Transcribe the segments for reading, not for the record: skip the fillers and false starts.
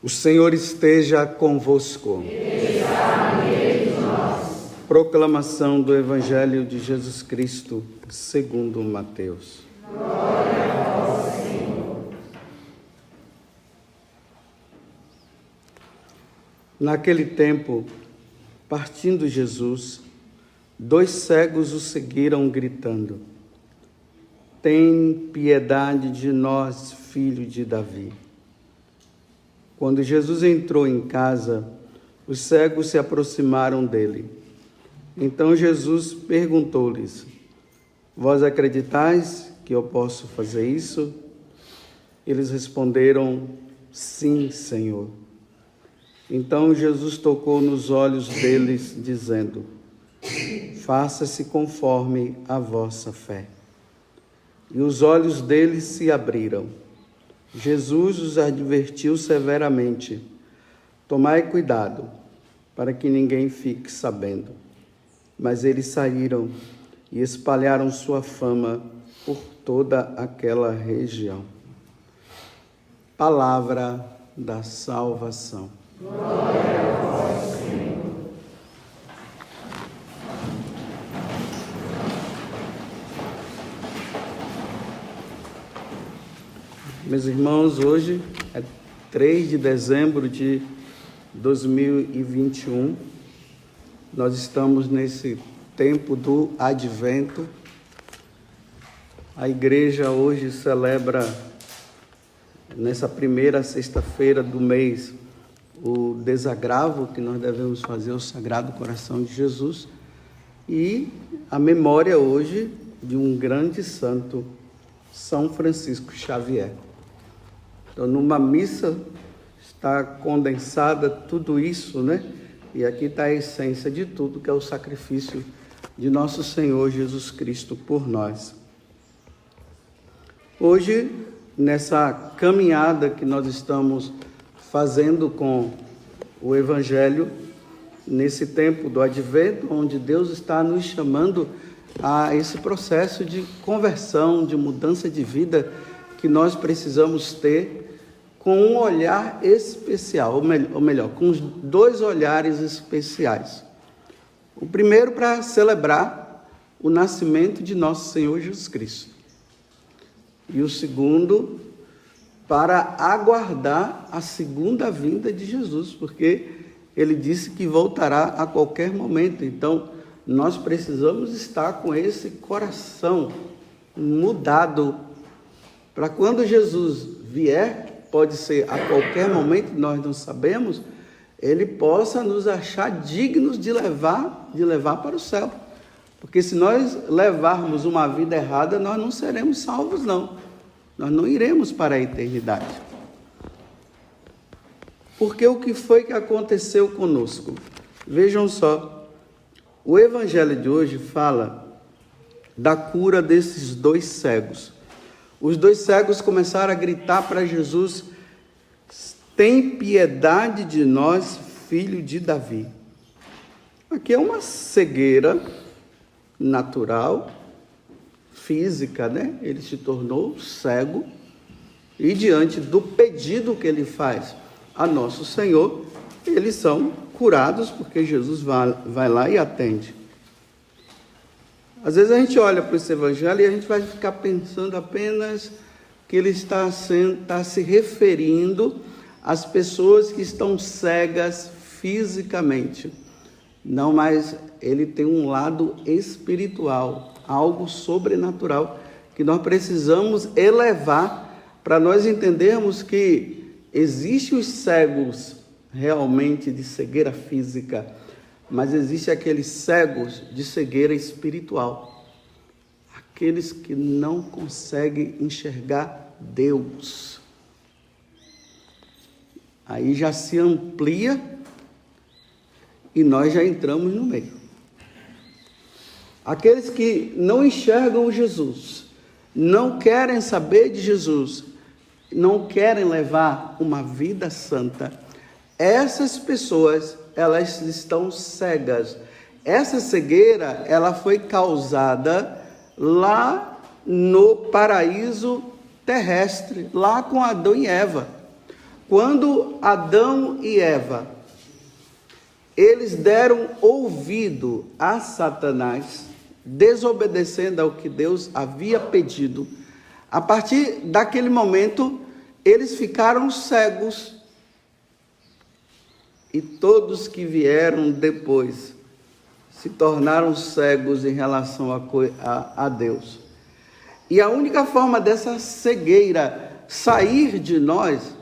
O Senhor esteja convosco. Proclamação do Evangelho de Jesus Cristo, segundo Mateus. Glória a vós, Senhor. Naquele tempo, partindo Jesus, 2 cegos o seguiram gritando: Tem piedade de nós, filho de Davi. Quando Jesus entrou em casa, os cegos se aproximaram dele. Então Jesus perguntou-lhes: Vós acreditais que eu posso fazer isso? Eles responderam: Sim, Senhor. Então Jesus tocou nos olhos deles, dizendo: Faça-se conforme a vossa fé. E os olhos deles se abriram. Jesus os advertiu severamente: Tomai cuidado, para que ninguém fique sabendo. Mas eles saíram e espalharam sua fama por toda aquela região. Palavra da salvação. Glória a vós, Senhor. Meus irmãos, hoje é 3 de dezembro de 2021. Nós estamos nesse tempo do Advento. A igreja hoje celebra, nessa primeira sexta-feira do mês, o desagravo que nós devemos fazer ao Sagrado Coração de Jesus e a memória hoje de um grande santo, São Francisco Xavier. Então, numa missa está condensada tudo isso, né? E aqui está a essência de tudo, que é o sacrifício de nosso Senhor Jesus Cristo por nós. Hoje, nessa caminhada que nós estamos fazendo com o Evangelho, nesse tempo do Advento, onde Deus está nos chamando a esse processo de conversão, de mudança de vida que nós precisamos ter, com um olhar especial, ou melhor, com os 2 olhares especiais. O primeiro para celebrar o nascimento de nosso Senhor Jesus Cristo. E o segundo para aguardar a segunda vinda de Jesus, porque ele disse que voltará a qualquer momento. Então, nós precisamos estar com esse coração mudado, para quando Jesus vier, pode ser a qualquer momento, nós não sabemos, ele possa nos achar dignos de levar para o céu. Porque se nós levarmos uma vida errada, nós não seremos salvos, não. Nós não iremos para a eternidade. Porque o que foi que aconteceu conosco? Vejam só, o Evangelho de hoje fala da cura desses 2 cegos. Os 2 cegos começaram a gritar para Jesus: Tem piedade de nós, filho de Davi. Aqui é uma cegueira natural, física, né? Ele se tornou cego e diante do pedido que ele faz a nosso Senhor, eles são curados porque Jesus vai lá e atende. Às vezes a gente olha para esse Evangelho e a gente vai ficar pensando apenas que ele está se referindo às pessoas que estão cegas fisicamente. Não, mas ele tem um lado espiritual, algo sobrenatural, que nós precisamos elevar para nós entendermos que existem os cegos realmente de cegueira física, mas existem aqueles cegos de cegueira espiritual, aqueles que não conseguem enxergar Deus. Aí já se amplia e nós já entramos no meio. Aqueles que não enxergam Jesus, não querem saber de Jesus, não querem levar uma vida santa, essas pessoas, elas estão cegas. Essa cegueira, ela foi causada lá no paraíso terrestre, lá com Adão e Eva. Quando Adão e Eva, eles deram ouvido a Satanás, desobedecendo ao que Deus havia pedido, a partir daquele momento, eles ficaram cegos. E todos que vieram depois se tornaram cegos em relação a Deus. E a única forma dessa cegueira sair de nós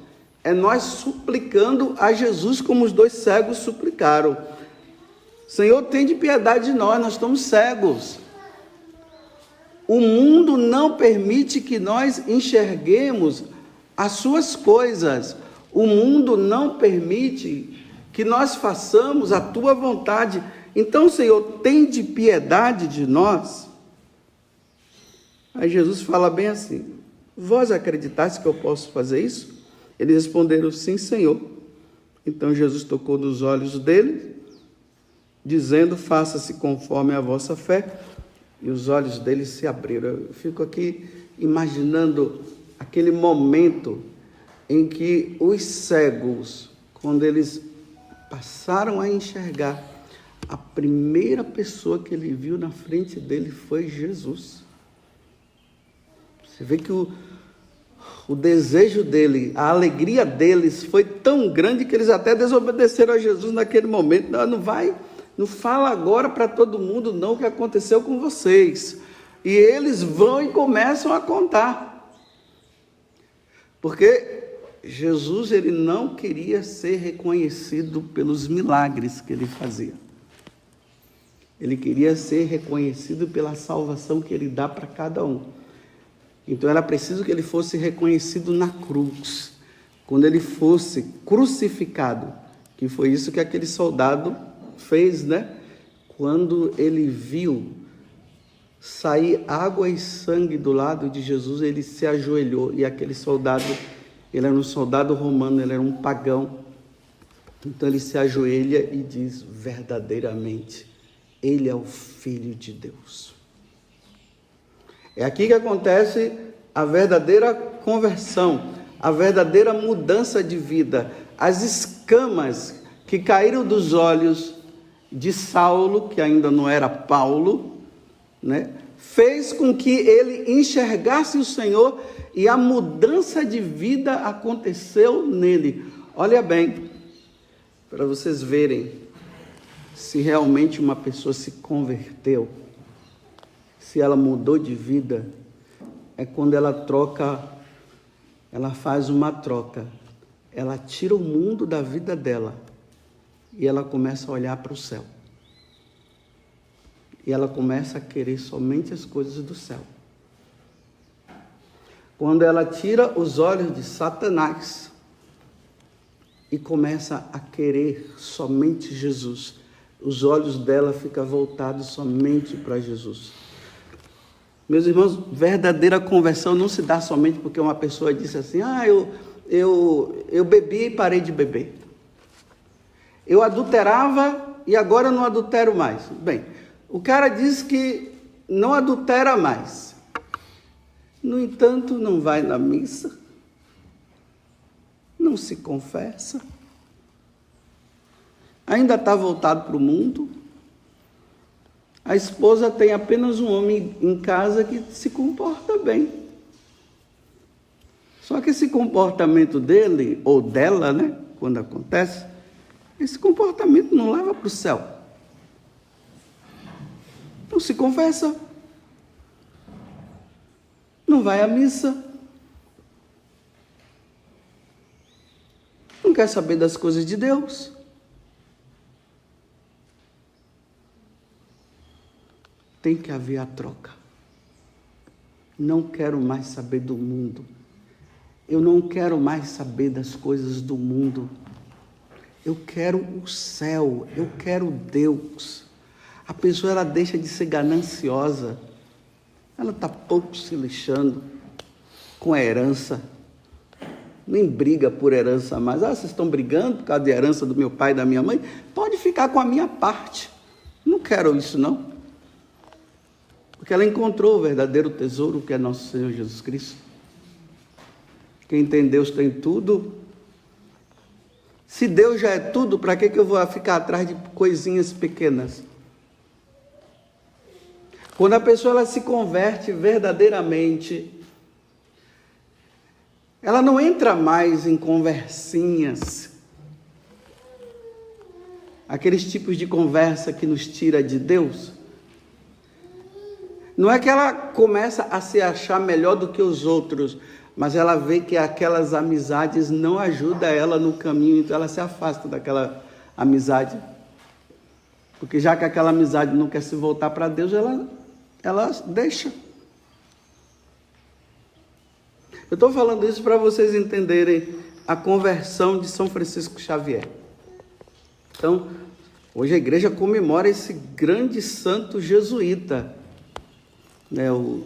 é nós suplicando a Jesus como os dois cegos suplicaram. Senhor, tem de piedade de nós estamos cegos. O mundo não permite que nós enxerguemos as suas coisas. O mundo não permite que nós façamos a tua vontade. Então, Senhor, tem de piedade de nós. Aí Jesus fala bem assim: vós acreditais que eu posso fazer isso? Eles responderam: sim, Senhor. Então Jesus tocou nos olhos dele, dizendo: faça-se conforme a vossa fé. E os olhos deles se abriram. Eu fico aqui imaginando aquele momento em que os cegos, quando eles passaram a enxergar, a primeira pessoa que ele viu na frente dele foi Jesus. Você vê que o desejo dele, a alegria deles foi tão grande que eles até desobedeceram a Jesus naquele momento. Não fala agora para todo mundo não o que aconteceu com vocês. E eles vão e começam a contar. Porque Jesus, ele não queria ser reconhecido pelos milagres que ele fazia. Ele queria ser reconhecido pela salvação que ele dá para cada um. Então era preciso que ele fosse reconhecido na cruz, quando ele fosse crucificado, que foi isso que aquele soldado fez, né? Quando ele viu sair água e sangue do lado de Jesus, ele se ajoelhou. E aquele soldado, ele era um soldado romano, ele era um pagão. Então ele se ajoelha e diz: verdadeiramente, ele é o Filho de Deus. É aqui que acontece a verdadeira conversão, a verdadeira mudança de vida. As escamas que caíram dos olhos de Saulo, que ainda não era Paulo, né, fez com que ele enxergasse o Senhor e a mudança de vida aconteceu nele. Olha bem, para vocês verem se realmente uma pessoa se converteu, se ela mudou de vida, é quando ela faz uma troca. Ela tira o mundo da vida dela e ela começa a olhar para o céu. E ela começa a querer somente as coisas do céu. Quando ela tira os olhos de Satanás e começa a querer somente Jesus, os olhos dela ficam voltados somente para Jesus. Meus irmãos, verdadeira conversão não se dá somente porque uma pessoa disse assim: eu bebi e parei de beber. Eu adulterava e agora não adultero mais. Bem, o cara diz que não adultera mais. No entanto, não vai na missa, não se confessa, ainda está voltado para o mundo. A esposa tem apenas um homem em casa que se comporta bem. Só que esse comportamento dele, ou dela, né, quando acontece, esse comportamento não leva para o céu. Não se confessa. Não vai à missa. Não quer saber das coisas de Deus. Tem que haver a troca. Não quero mais saber do mundo. Eu não quero mais saber das coisas do mundo. Eu quero o céu, eu quero Deus. A pessoa, ela deixa de ser gananciosa. Ela está pouco se lixando com a herança. Nem briga por herança mais. Vocês estão brigando por causa da herança do meu pai e da minha mãe? Pode ficar com a minha parte. Não quero isso, não. Porque ela encontrou o verdadeiro tesouro, que é nosso Senhor Jesus Cristo. Quem tem Deus tem tudo, Se Deus já é tudo, para que eu vou ficar atrás de coisinhas pequenas? Quando a pessoa ela se converte verdadeiramente, ela não entra mais em conversinhas, aqueles tipos de conversa que nos tira de Deus. Não é que ela começa a se achar melhor do que os outros, mas ela vê que aquelas amizades não ajudam ela no caminho, então ela se afasta daquela amizade. Porque já que aquela amizade não quer se voltar para Deus, ela deixa. Eu estou falando isso para vocês entenderem a conversão de São Francisco Xavier. Então, hoje a igreja comemora esse grande santo jesuíta.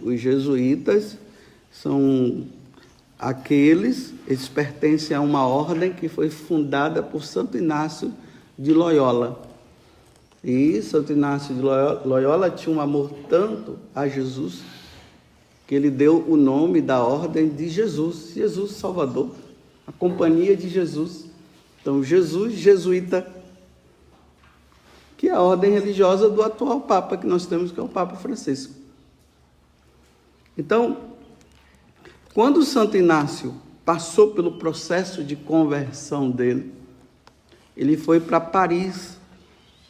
Os jesuítas são eles pertencem a uma ordem que foi fundada por Santo Inácio de Loyola. E Santo Inácio de Loyola tinha um amor tanto a Jesus, que ele deu o nome da ordem de Jesus, Jesus Salvador, a companhia de Jesus. Então, Jesus jesuíta, que é a ordem religiosa do atual Papa que nós temos, que é o Papa Francisco. Então, quando Santo Inácio passou pelo processo de conversão dele, ele foi para Paris.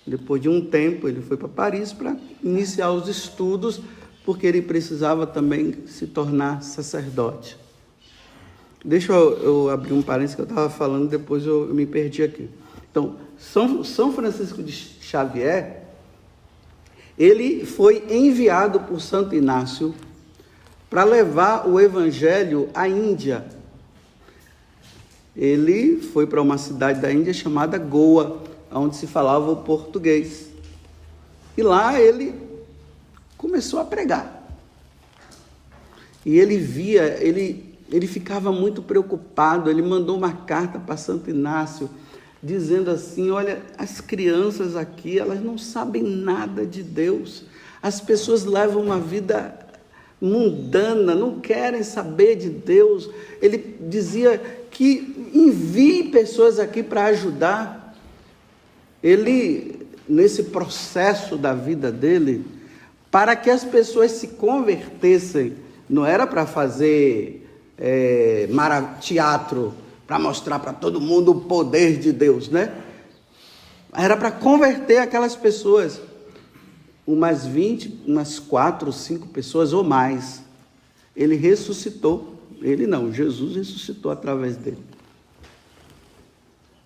Depois de um tempo, ele foi para Paris para iniciar os estudos, porque ele precisava também se tornar sacerdote. Deixa eu abrir um parênteses que eu estava falando, depois eu me perdi aqui. Então, São Francisco de Xavier, ele foi enviado por Santo Inácio para levar o evangelho à Índia. Ele foi para uma cidade da Índia chamada Goa, onde se falava o português. E lá ele começou a pregar. E ele ficava muito preocupado. Ele mandou uma carta para Santo Inácio, dizendo assim: olha, as crianças aqui, elas não sabem nada de Deus. As pessoas levam uma vida mundana, não querem saber de Deus. Ele dizia que envie pessoas aqui para ajudar. Ele, nesse processo da vida dele, para que as pessoas se convertessem, não era para fazer teatro, para mostrar para todo mundo o poder de Deus, né? Era para converter aquelas pessoas, umas 20, umas 4, 5 pessoas ou mais. Ele ressuscitou. Ele não, Jesus ressuscitou através dele.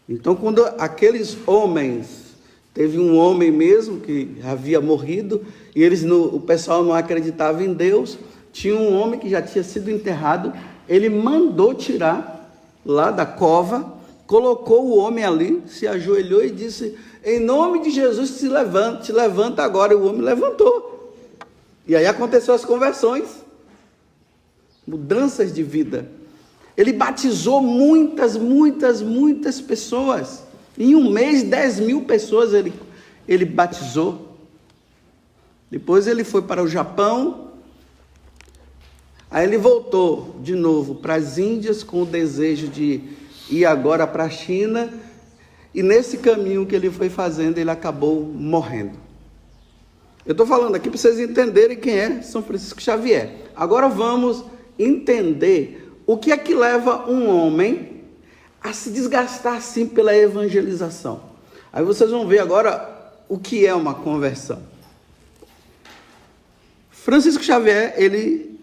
Então, quando aqueles homens, teve um homem mesmo que havia morrido, e o pessoal não acreditava em Deus, tinha um homem que já tinha sido enterrado, ele mandou tirar lá da cova, colocou o homem ali, se ajoelhou e disse: em nome de Jesus, te levanta agora. E o homem levantou. E aí aconteceu as conversões, mudanças de vida. Ele batizou muitas pessoas. Em um mês, 10.000 pessoas ele batizou. Depois ele foi para o Japão. Aí ele voltou de novo para as Índias com o desejo de ir agora para a China. E nesse caminho que ele foi fazendo, ele acabou morrendo. Eu estou falando aqui para vocês entenderem quem é São Francisco Xavier. Agora vamos entender o que é que leva um homem a se desgastar assim pela evangelização. Aí vocês vão ver agora o que é uma conversão. Francisco Xavier, ele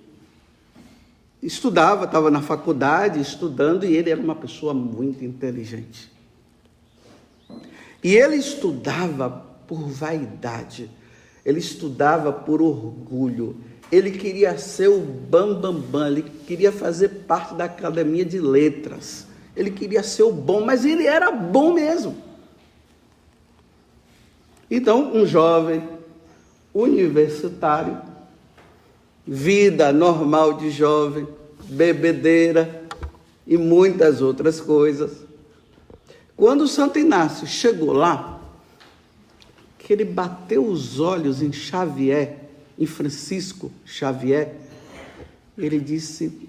estudava, estava na faculdade estudando, e ele era uma pessoa muito inteligente. E ele estudava por vaidade, ele estudava por orgulho, ele queria ser o bambambam, ele queria fazer parte da academia de letras, ele queria ser o bom, mas ele era bom mesmo. Então, um jovem universitário, vida normal de jovem, bebedeira e muitas outras coisas. Quando Santo Inácio chegou lá, que ele bateu os olhos em Xavier, em Francisco Xavier, ele disse: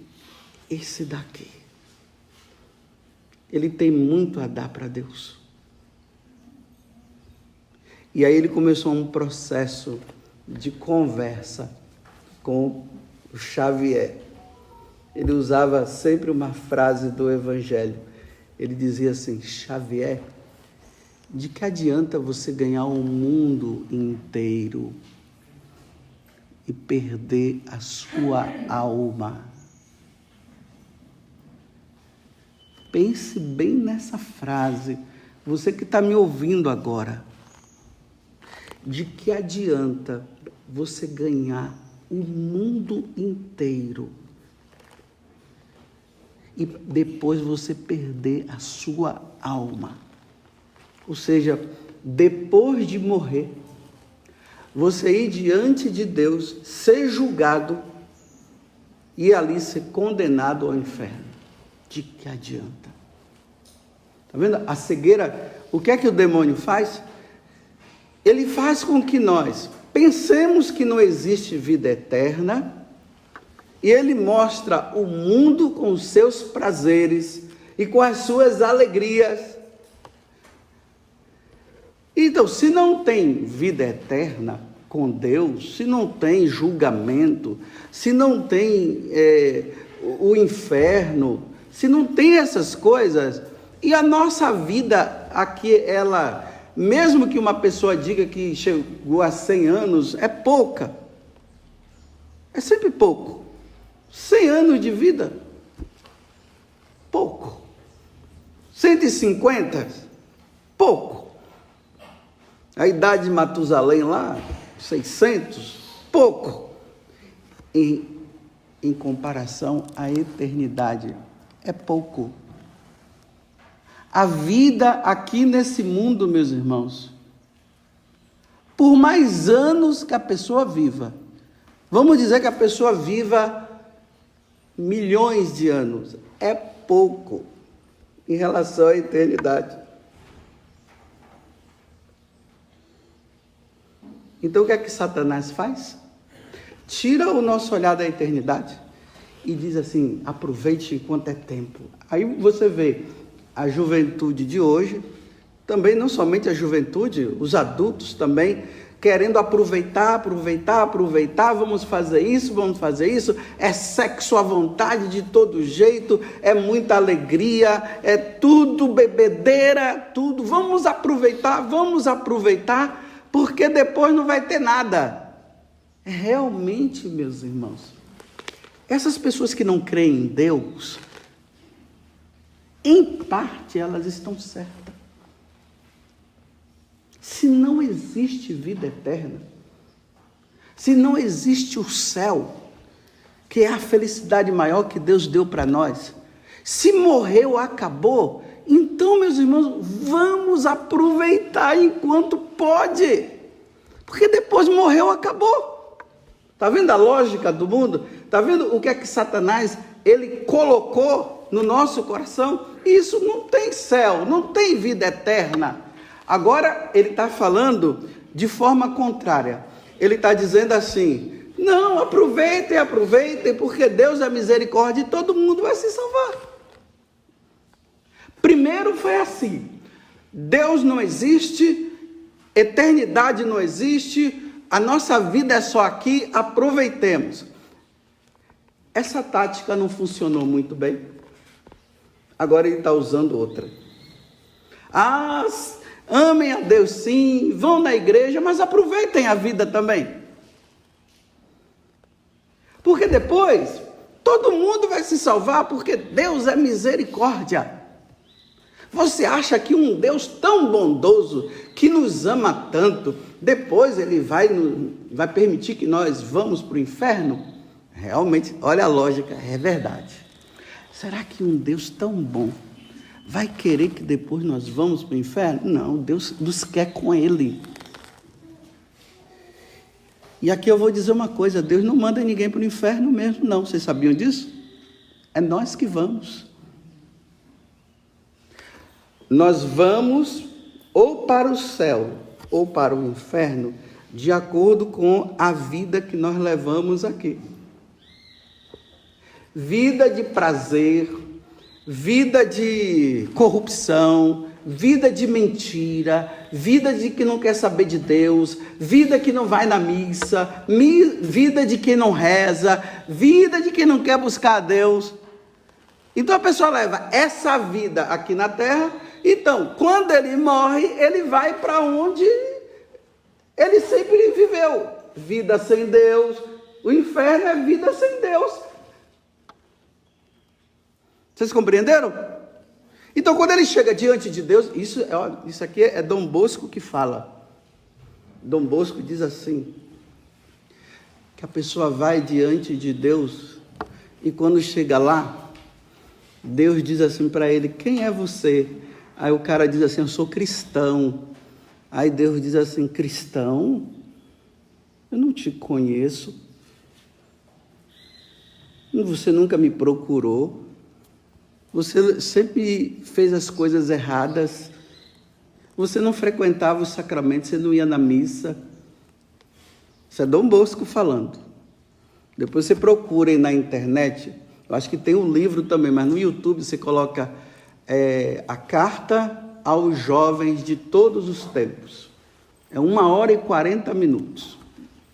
esse daqui ele tem muito a dar para Deus. E aí ele começou um processo de conversa com o Xavier. Ele usava sempre uma frase do Evangelho. Ele dizia assim: Xavier, de que adianta você ganhar o mundo inteiro e perder a sua alma? Pense bem nessa frase, você que está me ouvindo agora. De que adianta você ganhar o mundo inteiro e depois você perder a sua alma? Ou seja, depois de morrer, você ir diante de Deus, ser julgado e ali ser condenado ao inferno. De que adianta? Está vendo? A cegueira, o que é que o demônio faz? Ele faz com que nós pensemos que não existe vida eterna e ele mostra o mundo com os seus prazeres e com as suas alegrias. Então, se não tem vida eterna com Deus, se não tem julgamento, se não tem o inferno, se não tem essas coisas, e a nossa vida aqui, ela, mesmo que uma pessoa diga que chegou a 100 anos, é pouca. É sempre pouco. 100 anos de vida, pouco. 150, pouco. A idade de Matusalém lá, 600, pouco. Em comparação à eternidade, é pouco. A vida aqui nesse mundo, meus irmãos, por mais anos que a pessoa viva, vamos dizer que a pessoa viva milhões de anos, é pouco em relação à eternidade. Então o que é que Satanás faz? Tira o nosso olhar da eternidade e diz assim: aproveite enquanto é tempo. Aí você vê a juventude de hoje, também não somente a juventude, os adultos também, querendo aproveitar, vamos fazer isso, é sexo à vontade de todo jeito, é muita alegria, é tudo bebedeira, tudo, vamos aproveitar, porque depois não vai ter nada. Realmente, meus irmãos, essas pessoas que não creem em Deus, em parte elas estão certas. Se não existe vida eterna, se não existe o céu, que é a felicidade maior que Deus deu para nós, se morreu, acabou, então, meus irmãos, vamos aproveitar enquanto pode, porque depois morreu, acabou. Está vendo a lógica do mundo? Está vendo o que é que Satanás, ele colocou no nosso coração? Isso não tem céu, não tem vida eterna. Agora ele está falando de forma contrária. Ele está dizendo assim: não, aproveitem, porque Deus é misericórdia e todo mundo vai se salvar. Primeiro foi assim: Deus não existe, eternidade não existe, a nossa vida é só aqui, aproveitemos. Essa tática não funcionou muito bem. Agora ele está usando outra. Amem a Deus sim, vão na igreja, mas aproveitem a vida também. Porque depois, todo mundo vai se salvar, porque Deus é misericórdia. Você acha que um Deus tão bondoso, que nos ama tanto, depois ele vai permitir que nós vamos para o inferno? Realmente, olha a lógica, é verdade. Será que um Deus tão bom vai querer que depois nós vamos para o inferno? Não, Deus nos quer com Ele. E aqui eu vou dizer uma coisa: Deus não manda ninguém para o inferno mesmo, não. Vocês sabiam disso? É nós que vamos. Nós vamos ou para o céu ou para o inferno, de acordo com a vida que nós levamos aqui. Vida de prazer, vida de corrupção, vida de mentira, vida de que não quer saber de Deus, vida que não vai na missa, vida de quem não reza, vida de quem não quer buscar a Deus. Então a pessoa leva essa vida aqui na terra, então quando ele morre, ele vai para onde ele sempre viveu, vida sem Deus. O inferno é vida sem Deus. Vocês compreenderam? Então, quando ele chega diante de Deus, isso aqui é Dom Bosco que fala. Dom Bosco diz assim, que a pessoa vai diante de Deus, e quando chega lá, Deus diz assim para ele, quem é você? Aí o cara diz assim, eu sou cristão. Aí Deus diz assim, cristão? Eu não te conheço. Você nunca me procurou. Você sempre fez as coisas erradas. Você não frequentava os sacramentos, você não ia na missa. Isso é Dom Bosco falando. Depois você procura aí na internet. Eu acho que tem um livro também, mas no YouTube você coloca a carta aos jovens de todos os tempos. É 1h40.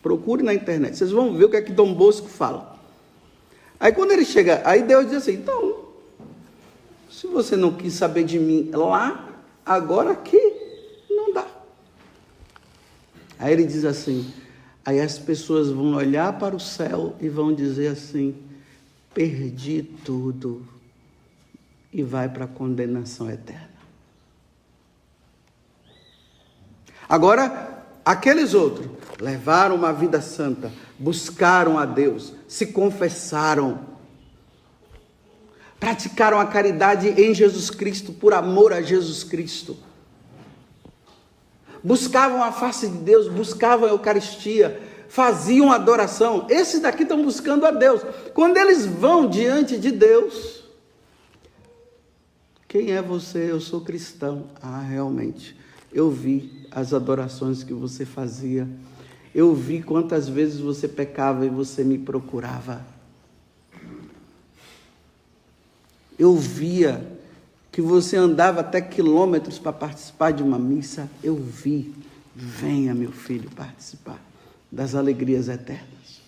Procure na internet. Vocês vão ver o que é que Dom Bosco fala. Aí quando ele chega, aí Deus diz assim, então, se você não quis saber de mim lá, agora aqui não dá. Aí ele diz assim, aí as pessoas vão olhar para o céu e vão dizer assim, perdi tudo, e vai para a condenação eterna. Agora, aqueles outros levaram uma vida santa, buscaram a Deus, se confessaram, praticaram a caridade em Jesus Cristo, por amor a Jesus Cristo. Buscavam a face de Deus, buscavam a Eucaristia, faziam adoração. Esses daqui estão buscando a Deus. Quando eles vão diante de Deus, quem é você? Eu sou cristão. Ah, realmente, eu vi as adorações que você fazia. Eu vi quantas vezes você pecava e você me procurava. Eu via que você andava até quilômetros para participar de uma missa. Eu vi. Venha, meu filho, participar das alegrias eternas.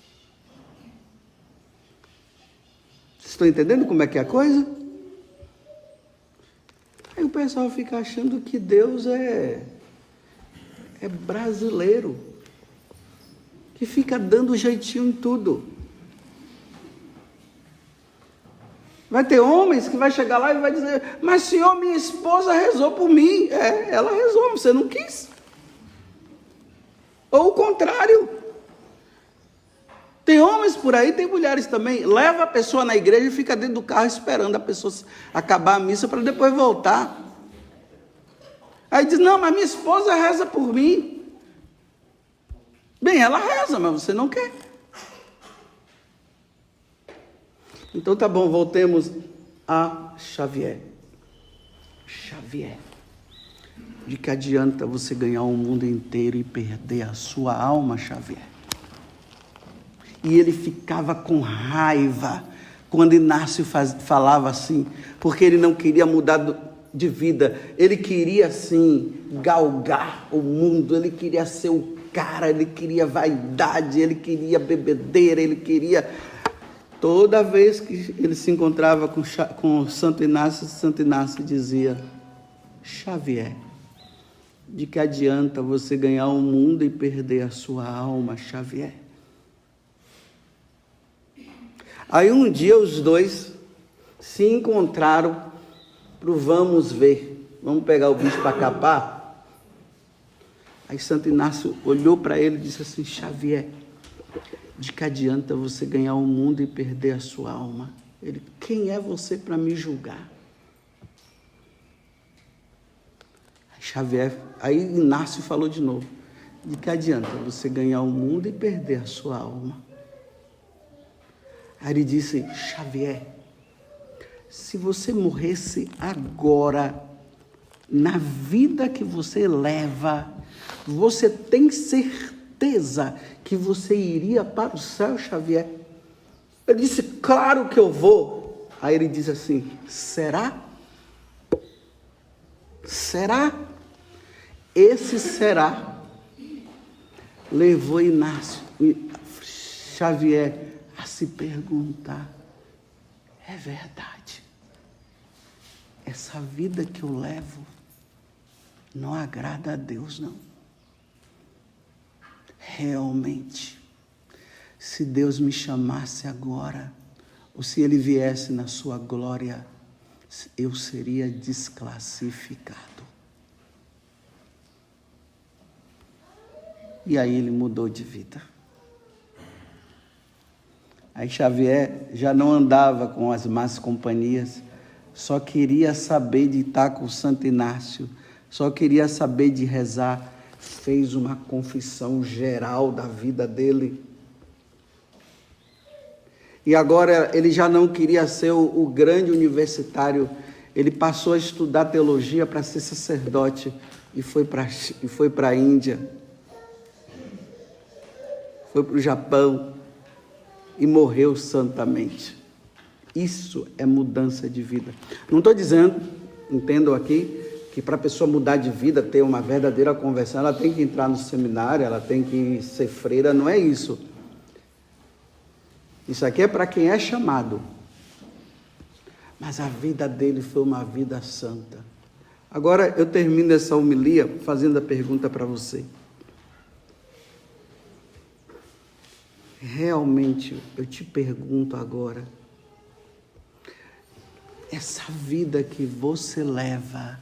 Vocês estão entendendo como é que é a coisa? Aí o pessoal fica achando que Deus é brasileiro, que fica dando jeitinho em tudo. Vai ter homens que vai chegar lá e vai dizer, mas senhor, minha esposa rezou por mim. Ela rezou, você não quis. Ou o contrário. Tem homens por aí, tem mulheres também. Leva a pessoa na igreja e fica dentro do carro esperando a pessoa acabar a missa para depois voltar. Aí diz, não, mas minha esposa reza por mim. Bem, ela reza, mas você não quer. Então tá bom, voltemos a Xavier. Xavier. De que adianta você ganhar o mundo inteiro e perder a sua alma, Xavier? E ele ficava com raiva quando Inácio falava assim, porque ele não queria mudar de vida, ele queria assim, galgar o mundo, ele queria ser o cara, ele queria vaidade, ele queria bebedeira, ele queria... Toda vez que ele se encontrava com Santo Inácio dizia, Xavier, de que adianta você ganhar o mundo e perder a sua alma, Xavier? Aí um dia os dois se encontraram pro vamos ver, vamos pegar o bicho para capar. Aí Santo Inácio olhou para ele e disse assim, Xavier, de que adianta você ganhar o mundo e perder a sua alma? Ele, quem é você para me julgar? Aí Inácio falou de novo, de que adianta você ganhar o mundo e perder a sua alma? Aí ele disse, Xavier, se você morresse agora, na vida que você leva, você tem certeza que você iria para o céu, Xavier? Ele disse, claro que eu vou. Aí ele diz assim: será? Será? Esse será levou Inácio Xavier a se perguntar: é verdade, essa vida que eu levo não agrada a Deus, não. Realmente, se Deus me chamasse agora, ou se Ele viesse na sua glória, eu seria desclassificado. E aí ele mudou de vida. Aí Xavier já não andava com as más companhias, só queria saber de estar com o Santo Inácio, só queria saber de rezar. Fez uma confissão geral da vida dele. E agora ele já não queria ser o grande universitário, ele passou a estudar teologia para ser sacerdote e foi para a Índia, foi para o Japão e morreu santamente. Isso é mudança de vida. Não estou dizendo, entendam aqui, que para a pessoa mudar de vida, ter uma verdadeira conversão, ela tem que entrar no seminário, ela tem que ser freira, não é isso. Isso aqui é para quem é chamado. Mas a vida dele foi uma vida santa. Agora eu termino essa homilia fazendo a pergunta para você. Realmente, eu te pergunto agora, essa vida que você leva,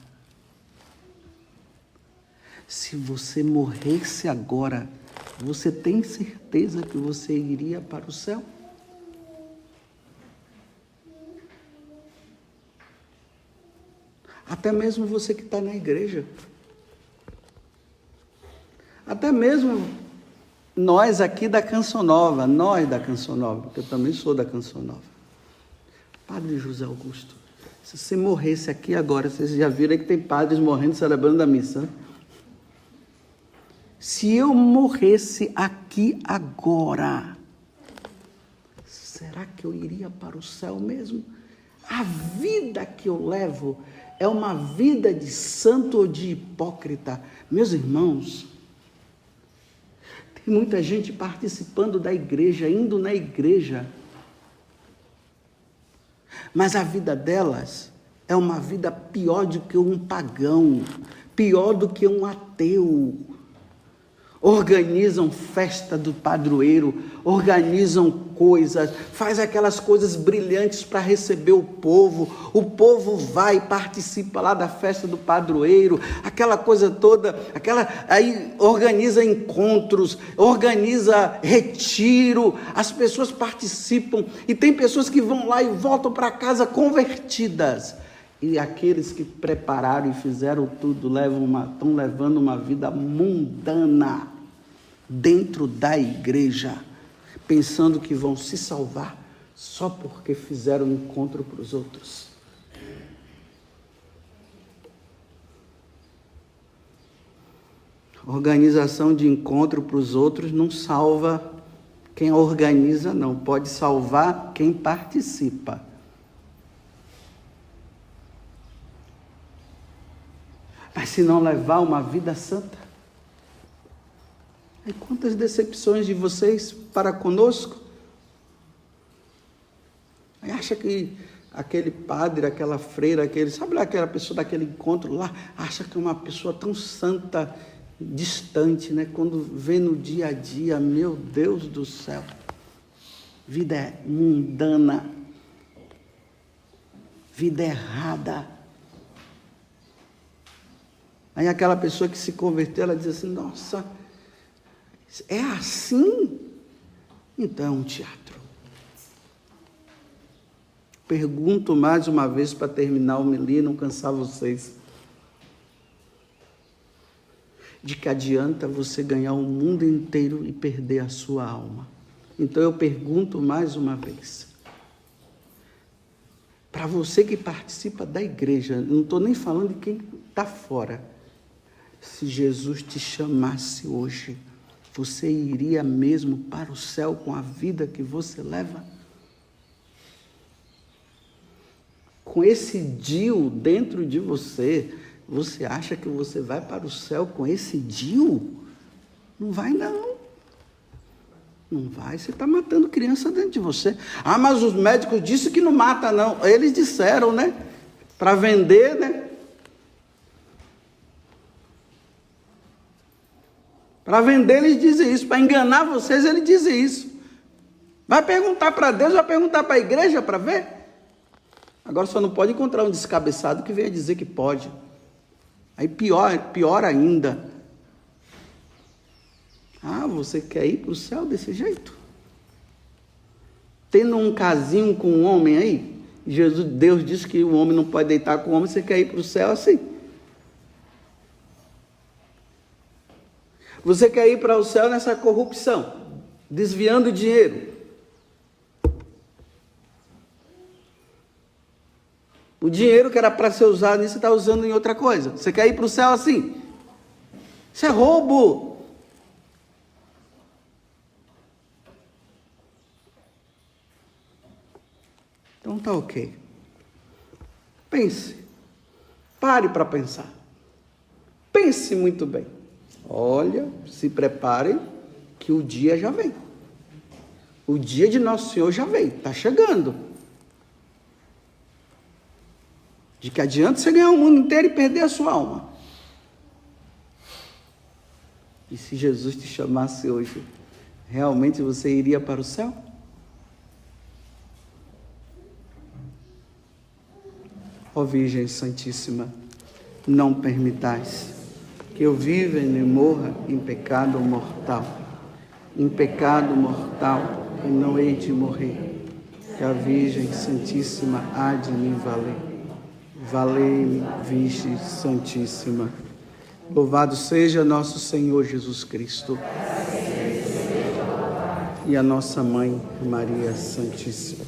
se você morresse agora, você tem certeza que você iria para o céu? Até mesmo você que está na igreja. Até mesmo nós aqui da Canção Nova, porque eu também sou da Canção Nova. Padre José Augusto, se você morresse aqui agora, vocês já viram que tem padres morrendo celebrando a missa, né? Se eu morresse aqui agora, será que eu iria para o céu mesmo? A vida que eu levo é uma vida de santo ou de hipócrita? Meus irmãos, tem muita gente participando da igreja, indo na igreja, mas a vida delas é uma vida pior do que um pagão, pior do que um ateu. Organizam festa do padroeiro, organizam coisas, faz aquelas coisas brilhantes para receber o povo vai e participa lá da festa do padroeiro, aquela coisa toda, aí organiza encontros, organiza retiro, as pessoas participam, e tem pessoas que vão lá e voltam para casa convertidas, e aqueles que prepararam e fizeram tudo estão levando uma vida mundana dentro da igreja, pensando que vão se salvar só porque fizeram um encontro para os outros. Organização de encontro para os outros não salva quem organiza, não. Pode salvar quem participa. Mas se não levar uma vida santa, aí quantas decepções de vocês para conosco? Aí acha que aquele padre, aquela freira, sabe lá aquela pessoa daquele encontro lá, acha que é uma pessoa tão santa, distante, né? Quando vê no dia a dia, meu Deus do céu, vida mundana, vida errada. Aí aquela pessoa que se converteu, ela diz assim: nossa, é assim? Então é um teatro. Pergunto mais uma vez para terminar a homilia e não cansar vocês. De que adianta você ganhar o mundo inteiro e perder a sua alma? Então eu pergunto mais uma vez. Para você que participa da igreja, não estou nem falando de quem está fora. Se Jesus te chamasse hoje, você iria mesmo para o céu com a vida que você leva? com esse DIU dentro de você, você acha que você vai para o céu com esse DIU? Não vai não. Não vai, você está matando criança dentro de você. Ah, mas os médicos disseram que não mata não. Eles disseram, né? Para vender, né? Para vender eles dizem isso, para enganar vocês eles dizem isso. Vai perguntar para Deus, vai perguntar para a igreja para ver? Agora só não pode encontrar um descabeçado que venha dizer que pode. Aí pior ainda. Ah, você quer ir para o céu desse jeito? Tendo um casinho com um homem aí, Deus disse que o homem não pode deitar com o homem, você quer ir para o céu assim? Você quer ir para o céu nessa corrupção, desviando dinheiro. O dinheiro que era para ser usado nisso, você está usando em outra coisa. Você quer ir para o céu assim? Isso é roubo. Então tá ok. Pense. Pare para pensar. Pense muito bem. Olha, se preparem que o dia já vem. O dia de Nosso Senhor já vem, está chegando. De que adianta você ganhar o mundo inteiro e perder a sua alma? E se Jesus te chamasse hoje, realmente você iria para o céu? Ó Virgem Santíssima, não permitais que eu viva e morra em pecado mortal. Em pecado mortal eu não hei de morrer, que a Virgem Santíssima há de me valer. Valei-me, Virgem Santíssima. Louvado seja nosso Senhor Jesus Cristo e a nossa Mãe Maria Santíssima.